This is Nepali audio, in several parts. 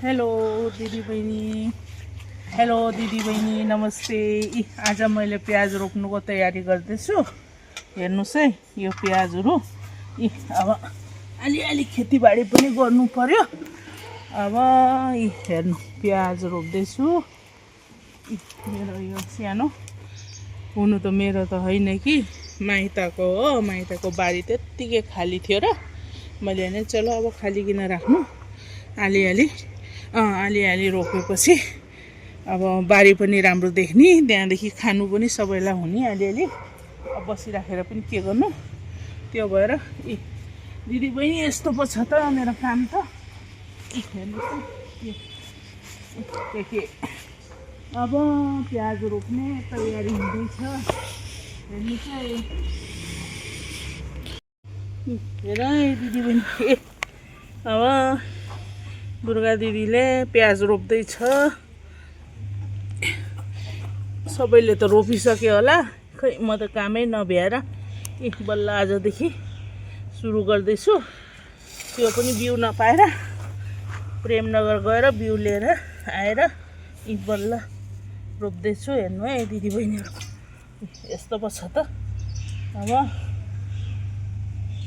हेलो दिदी बहिनी नमस्ते। आज मैले प्याज रोप्नुको तयारी गर्दैछु। हेर्नुस् है, यो प्याजहरू अब अलिअलि खेतीबाडी पनि गर्नु पर्यो। अब हेर्नु प्याज रोप्दैछु। मेरो यो सानो हुनु त मेरो त होइन कि माइतको हो। माइतको बारी त्यत्तिकै खाली थियो र मैले भने चलो अब खाली किन राख्नु, अलिअलि रोपेपछि अब बारी पनि राम्रो देख्ने, त्यहाँदेखि खानु पनि सबैलाई हुने अलिअलि। अब बसिराखेर पनि के गर्नु, त्यो भएर दिदी बहिनी यस्तो पो छ त मेरो काम त। हेर्नुहोस् के अब प्याज रोप्ने तयारी हुँदैछ। हेर्नुहोस् है, हेर दिदी बहिनी, अब दुर्गा दिदीले प्याज रोप्दैछ। सबैले त रोपिसक्यो होला, खै म त कामै नभ्याएर बल्ल आजदेखि सुरु गर्दैछु। त्यो पनि बिउ नपाएर प्रेमनगर गएर बिउ लिएर आएर बल्ल रोप्दैछु। हेर्नु है दिदी बहिनीहरू, यस्तो पो छ त। अब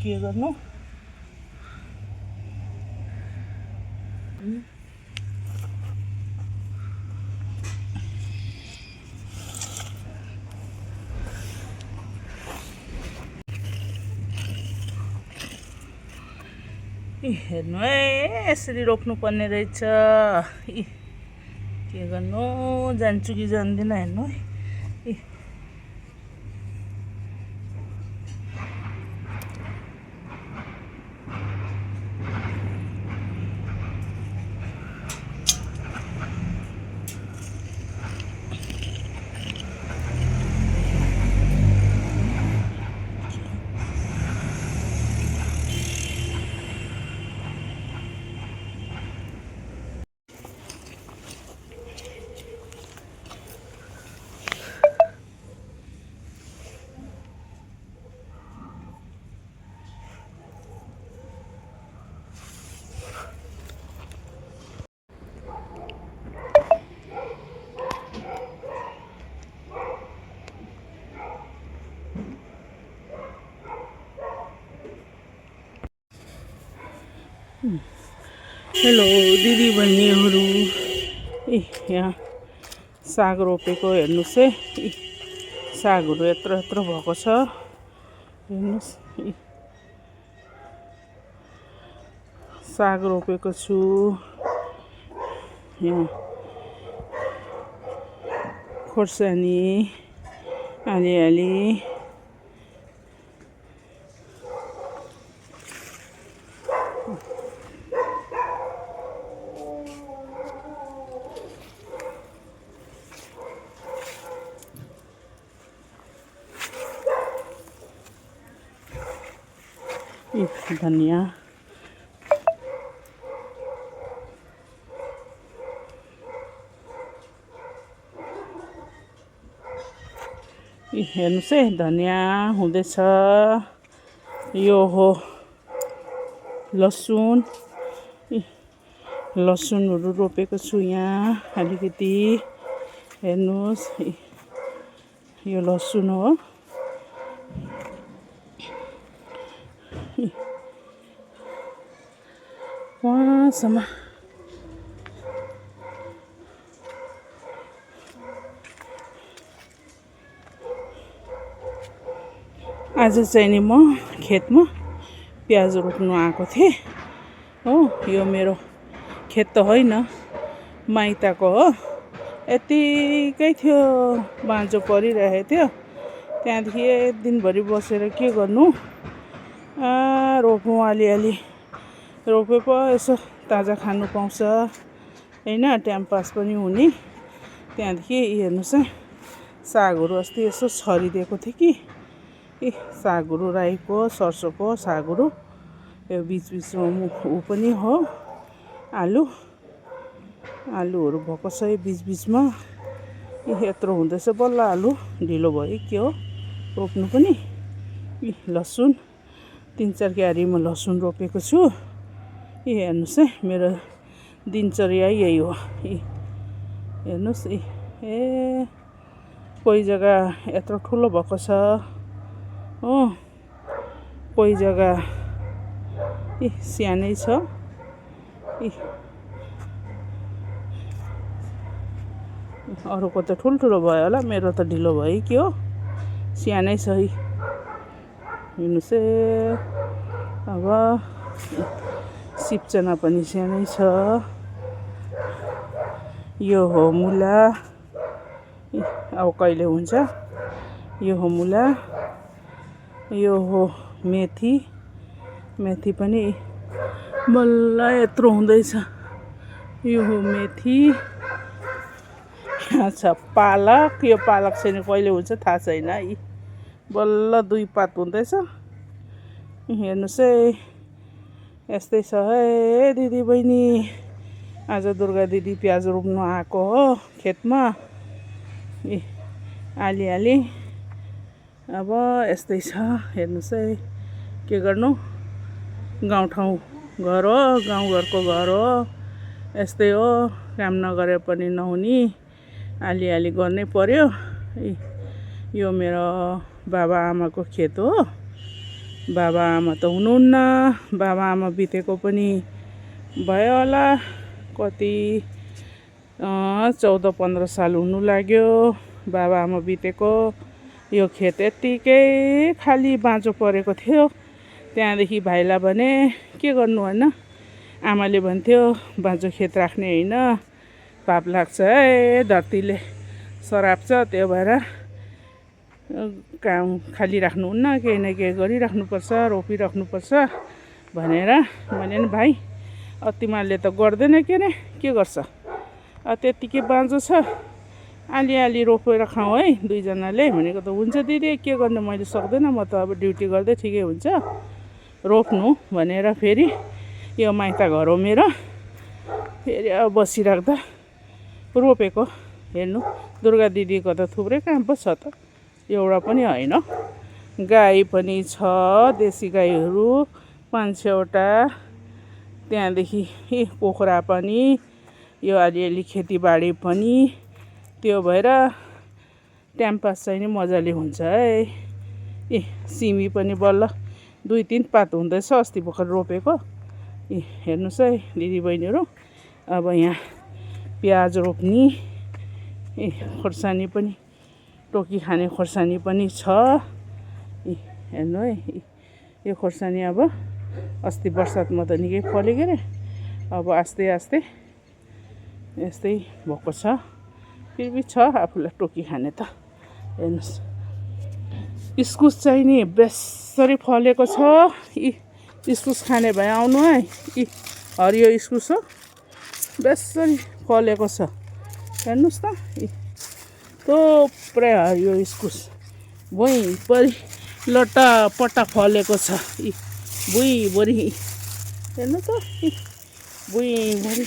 के गर्नु, हेर्नु है यसरी रोप्नु पर्ने रहेछ। के गर्नु, जान्छु कि जान्दिनँ। हेर्नु है, हेलो दिदी बहिनीहरू, यहाँ साग रोपेको हेर्नुहोस् है। सागहरू यत्रो यत्रो भएको छ, हेर्नुहोस्। साग रोपेको छु यहाँ, खोर्सानी अलिअलि। धनिया, हेर्नुहोस् है, धनिया हुँदैछ। यो हो लसुनहरू रोपेको छु यहाँ अलिकति। हेर्नुहोस्, यो लसुन हो। वहाँसम्म आज चाहिँ नि म खेतमा प्याज रोप्नु आएको थिएँ हो। यो मेरो खेत त होइन, माइतको हो। यतिकै थियो, बाँझो परिरहेको थियो। त्यहाँदेखि एक दिनभरि बसेर के गर्नु, रोपौँ अलिअलि। रोपे पो यसो ताजा खानु पाउँछ होइन, टाइम पास पनि हुने। त्यहाँदेखि हेर्नुहोस् है, सागहरू अस्ति यसो छरिदिएको थियो कि सागहरू, राईको सर्सोको सागहरू। यो बिचबिचमा ऊ पनि हो, आलुहरू भएको छ यो बिचबिचमा। यत्रो हुँदैछ, बल्ल आलु ढिलो भयो के हो रोप्नु पनि। लसुन 3-4 क्यारीमा लसुन रोपेको छु। हेर्नुहोस् है, मेरो दिनचर्या यही हो। हेर्नुहोस् ए कोही जग्गा यत्रो ठुलो भएको छ हो, कोही जग्गा सानै छ। अरूको त ठुल्ठुलो भयो होला, मेरो त ढिलो भयो कि हो, सानै छ। हेर्नुहोस् है, अब सिप्चना पनि सानै छ। यो हो मुला, अब कहिले हुन्छ। यो हो मुला, यो हो मेथी, मेथी पनि बल्ल यत्रो हुँदैछ। यो हो मेथी। अच्छा पालक, यो पालक चाहिँ कहिले हुन्छ थाहा छैन। बल्ल 2 पात हुँदैछ। हेर्नुहोस् है, यस्तै छ है दिदी बहिनी। आज दुर्गा दिदी प्याज रोप्नु आएको हो खेतमा। आली अब यस्तै छ। हेर्नुहोस् है, के गर्नु, गाउँठाउँ घर हो, गाउँघरको घर हो, यस्तै हो। काम नगरे पनि नहुने, आली गर्नै पर्यो। यो मेरो बाबाआमाको खेत हो। बाबाआमा त हुनुहुन्न, बाबाआमा बितेको पनि भयो होला कति 14-15 साल हुनु लाग्यो बाबाआमा बितेको। यो खेत यत्तिकै खाली बाँझो परेको थियो। त्यहाँदेखि भाइलाई भने के गर्नु होइन, आमाले भन्थ्यो बाँझो खेत राख्ने होइन, पाप लाग्छ है, धरतीले सराप्छ, त्यो भएर काम खाली राख्नुहुन्न, केही न केही गरिराख्नुपर्छ, रोपिराख्नुपर्छ भनेर। मैले नि भाइ तिमीहरूले त गर्दैन के रे, के गर्छ, त्यत्तिकै बाँझो छ, आली रोपेर खाउँ है दुईजनाले। भनेको त हुन्छ दिदी, के गर्ने, मैले सक्दैन, म त अब ड्युटी गर्दै ठिकै हुन्छ रोप्नु भनेर। फेरि यो माइता घर हो मेरो, फेरि अब बसिराख्दा रोपेको। हेर्नु, दुर्गा दिदीको त थुप्रै काम पो छ त, एउटा पनि होइन। गाई पनि छ, देशी गाईहरू 5-6वटा। त्यहाँदेखि कुखुरा पनि, यो अलिअलि खेतीबाडी पनि। त्यो भएर टाइम पास चाहिँ नि मजाले हुन्छ है। सिमी पनि बल्ल 2-3 पात हुँदैछ, अस्ति भर्खर रोपेको। हेर्नुहोस् है दिदी बहिनीहरू, अब यहाँ प्याज रोप्ने, खोर्सानी पनि, टोकी खाने खोर्सानी पनि छ। हेर्नु है, यो खोर्सानी अब अस्ति बर्सातमा त निकै फल्यो के अरे, अब आस्ते आस्ते यस्तै भएको छ। फेरि छ आफूलाई टोकी खाने त। हेर्नुहोस्, इस्कुस चाहिँ नि बेसरी फलेको छ। इस्कुस खाने भए आउनु है। हरियो इस्कुस हो, बेसरी फलेको छ। हेर्नुहोस् त, थुप्रै हरियो इस्कुस भुइँभरि लट्टापट्टा फलेको छ। भुइँभरि हेर्नु त, भुइँभरि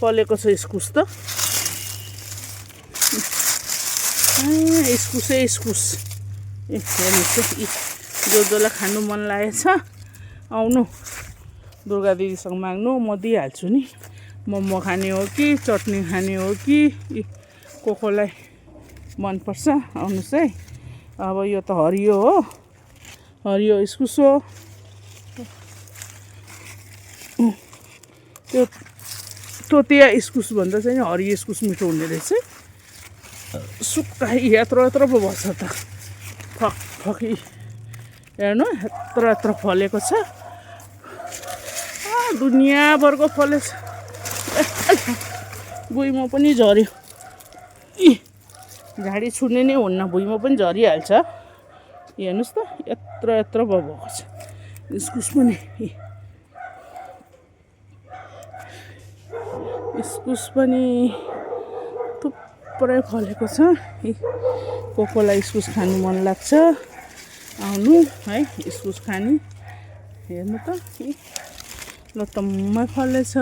फलेको छ इस्कुस त। इस्कुसै इस्कुस। हेर्नुहोस् त, जसलाई खानु मन लागेछ आउनु, दुर्गा दिदीसँग माग्नु, म दिइहाल्छु नि। मोमो खाने हो कि चटनी खाने हो कि, कसलाई मनपर्छ आउनुहोस् है। अब यो त हरियो हो, हरियो इस्कुस हो। त्यो तोतिया इस्कुस भन्दा चाहिँ हरियो इस्कुस मिठो हुने रहेछ। सुक्खा यत्रो पो भएछ त, फकी। हेर्नु, यत्रो फलेको छ, दुनियाँभरको फलेछ। भुइँमा पनि झऱ्यो। झाडी छुने नै हुन्न, भुइँमा पनि झरिहाल्छ। हेर्नुहोस् त, यत्रो भएको छ इस्कुस पनि। इस्कुस पनि थुप्रै फलेको छ। कसलाई इस्कुस खानु मन लाग्छ आउनु है, इस्कुस खाने। हेर्नु त, लतम्मै फलेछ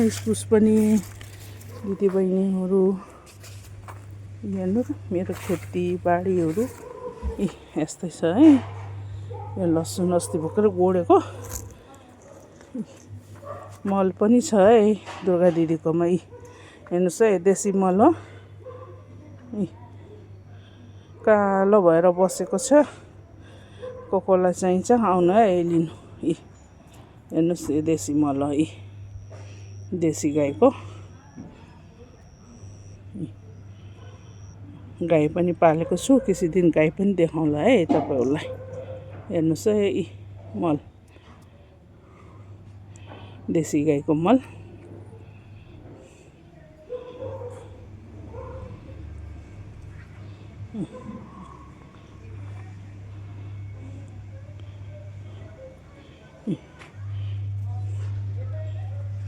इस्कुस पनि दिदी बहिनीहरू। हेर्नु त, मेरो खेतीबाडीहरू यस्तै छ है। यो लसुन अस्ति भर्खर गोडेको, मल पनि छ है दुर्गा दिदीकोमा। हेर्नुहोस् है देशी मल हो। कालो भएर बसेको छ। कसलाई चाहिन्छ आउनु है लिनु। हेर्नुहोस् यो देशी मल हो। देशी गाईको। गाई पनि पालेको छु। किसी दिन गाई पनि देखाउँला है तपाईँहरूलाई। हेर्नुहोस् है मल देशी गाईको मल।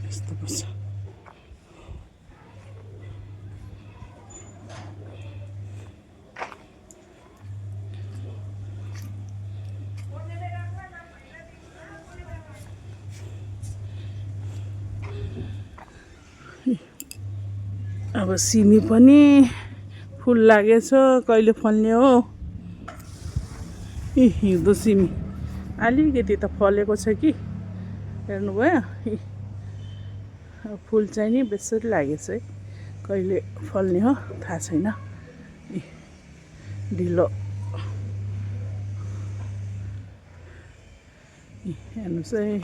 यस्तो पर्छ। अब सिमी पनि फुल लागेछ। कहिले फल्ने हो। हिउँदो सिमी अलिकति त फलेको छ कि हेर्नुभयो। फुल चाहिँ नि बेसरी लागेछ है। कहिले फल्ने हो थाहा छैन। ढिलो हेर्नुहोस् है।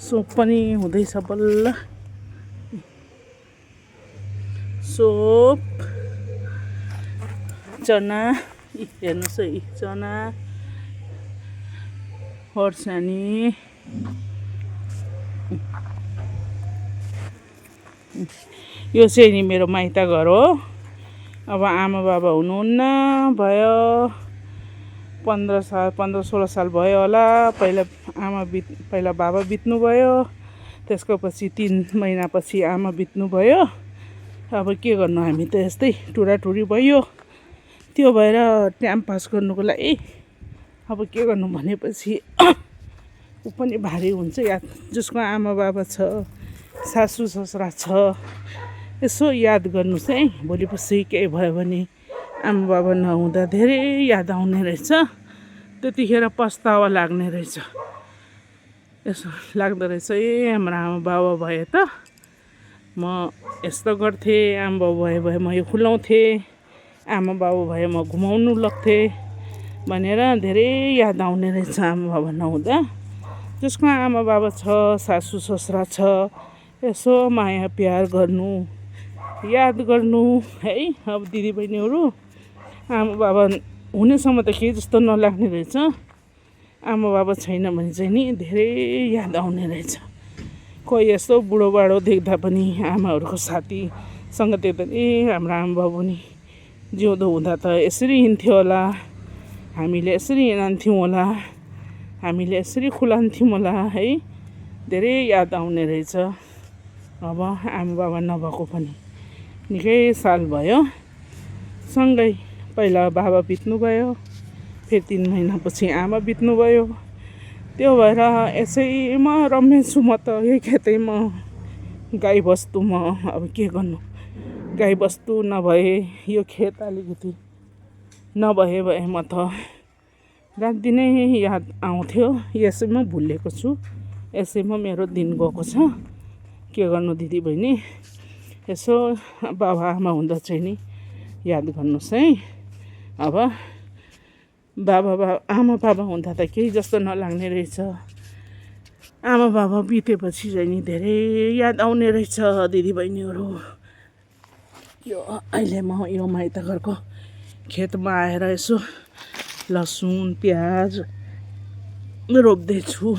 सोप पनि हुँदैछ बल्ल। सोप चना हेर्नुहोस् है। चना खोर्सानी यो चाहिँ नि मेरो माइत घर हो। अब आमा बाबा हुनुहुन्न भयो 15-16 साल भयो होला। पहिला बाबा बित्नुभयो। त्यसको पछि 3 महिनापछि आमा बित्नुभयो। अब के गर्नु हामी त यस्तै टुराटुरी भयो। त्यो भएर टाइम पास गर्नुको लागि अब के गर्नु भनेपछि ऊ पनि भारी हुन्छ। याद जसको आमा बाबा छ सासू ससुरा छ यसो याद गर्नुहोस् है। भोलि पछि केही भयो भने आमा बाबा नहुँदा धेरै याद आउने रहेछ। त्यतिखेर पस्तावा लाग्ने रहेछ। यसो लाग्दो रहेछ हाम्रो आमा बाबा भए त म यस्तो गर्थेँ। आमा बाबा भए म यो खुलाउँथेँ। आमा बाबा भए म घुमाउनु लग्थेँ भनेर धेरै याद आउने रहेछ आमा बाबा नहुँदा। जसको आमा बाबा छ सासू ससुरा छ यसो माया प्यार गर्नु याद गर्नु है। अब दिदीबहिनीहरू आमा बाबा हुनेसम्म त केही जस्तो नलाग्ने रहेछ। आमा बाबा छैन भने चाहिँ नि धेरै याद आउने रहेछ। कोही यस्तो बुढोबाढो देख्दा पनि आमाहरूको साथीसँग देख्दा हाम्रो आमा बाबु नि जिउँदो हुँदा त यसरी हिँड्थ्यो होला। हामीले यसरी हिँड्थ्यौँ होला। हामीले यसरी खुलाउँथ्यौँ होला है। धेरै याद आउने रहेछ। अब आमा बाबा नभएको पनि निकै साल भयो। सँगै पहिला बाबा बित्नुभयो। फेरि 3 महिनापछि आमा बित्नुभयो। त्यो भएर यसैमा रमेश छु म त। यही खेतैमा गाई बस्तुमा अब के गर्नु। गाई बस्तु नभए यो खेत अलिकति नभए म त रात दिनै याद आउँथ्यो। यसैमा भुलेको छु। यसैमा मेरो दिन गएको छ। के गर्नु दिदीबहिनी यसो बाबा आमा हुँदा चाहिँ नि याद गर्नुहोस् है। अब आमा बाबा हुँदा त केही जस्तो नलाग्ने रहेछ। आमा बाबा बितेपछि चाहिँ नि धेरै याद आउने रहेछ दिदीबहिनीहरू। यो अहिले म यो माइत घरको खेतमा आएर यसो लसुन प्याज रोप्दैछु।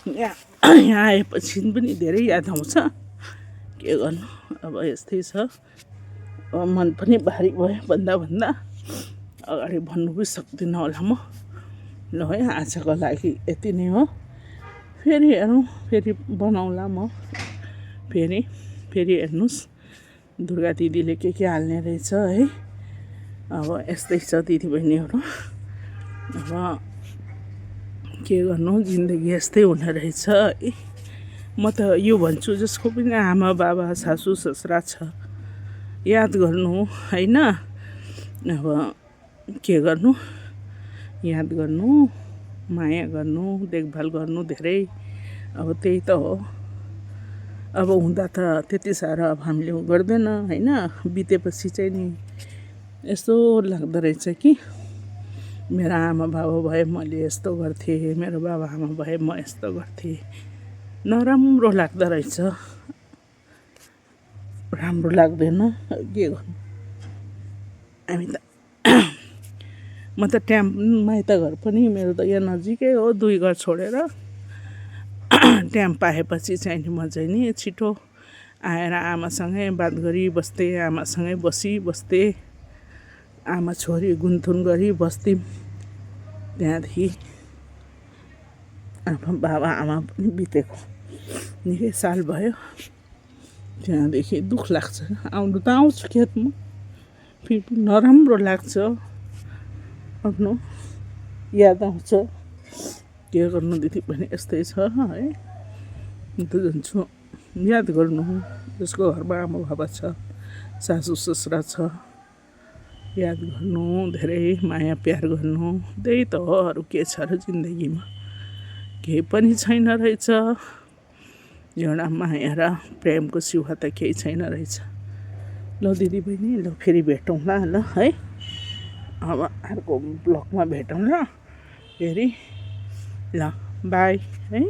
यहाँ आएपछि पनि धेरै याद आउँछ। के गर्नु अब यस्तै छ। मन पनि भारी भयो भन्दा अगाडि भन्नु पनि सक्दिनँ होला म। ल है आजको लागि यति नै हो। फेरि हेरौँ फेरि बनाउँला म। फेरि हेर्नुहोस् दुर्गा दिदीले के हाल्ने रहेछ है। अब यस्तै छ दिदीबहिनीहरू। अब के गर्नु जिन्दगी यस्तै हुने रहेछ है। म त यो भन्छु जसको पनि आमा बाबा सासू ससुरा छ याद गर्नु होइन। अब के गर्नु याद गर्नु माया गर्नु देखभाल गर्नु धेरै। अब त्यही त हो। अब हुँदा त त्यति साह्रो अब हामीले गर्दैन होइन। बितेपछि चाहिँ नि यस्तो लाग्दो रहेछ कि मेरो आमा बाबा भए मैले यस्तो गर्थेँ, मेरो बाबा आमा भए म यस्तो गर्थेँ। नराम्रो लाग्दो रहेछ, राम्रो लाग्दैन। के गर्नु हामी त म त माइत घर पनि मेरो त यहाँ नजिकै हो, 2 घर छोडेर। टाइम पाएपछि चाहिँ नि म चाहिँ नि छिटो आएर आमासँगै बात गरिबस्थेँ, आमासँगै बसिबस्थेँ, आमा छोरी गुनथुन गरी बस्थ्यौँ। त्यहाँदेखि आफ्नो बाबा आमा पनि बितेको निकै साल भयो। त्यहाँदेखि दुःख लाग्छ। आउनु त आउँछु खेतमा, फेरि नराम्रो लाग्छ, आफ्नो याद आउँछ। के गर्नु दिदी पनि यस्तै छ है। म त जान्छु याद गर्नु जसको घरमा आमा बाबा छ, सासू ससुरा छ, याद गर्नु, धेरै माया प्यार गर्नु। त्यही त हो, अरू के छ र जिन्दगीमा? केही पनि छैन रहेछ। एउटा माया र प्रेमको सिवा त केही छैन रहेछ। ल दिदी बहिनी, ल फेरि भेटौँला ल है। अब अर्को ब्लगमा भेटौँ ल फेरि। ल बाई है।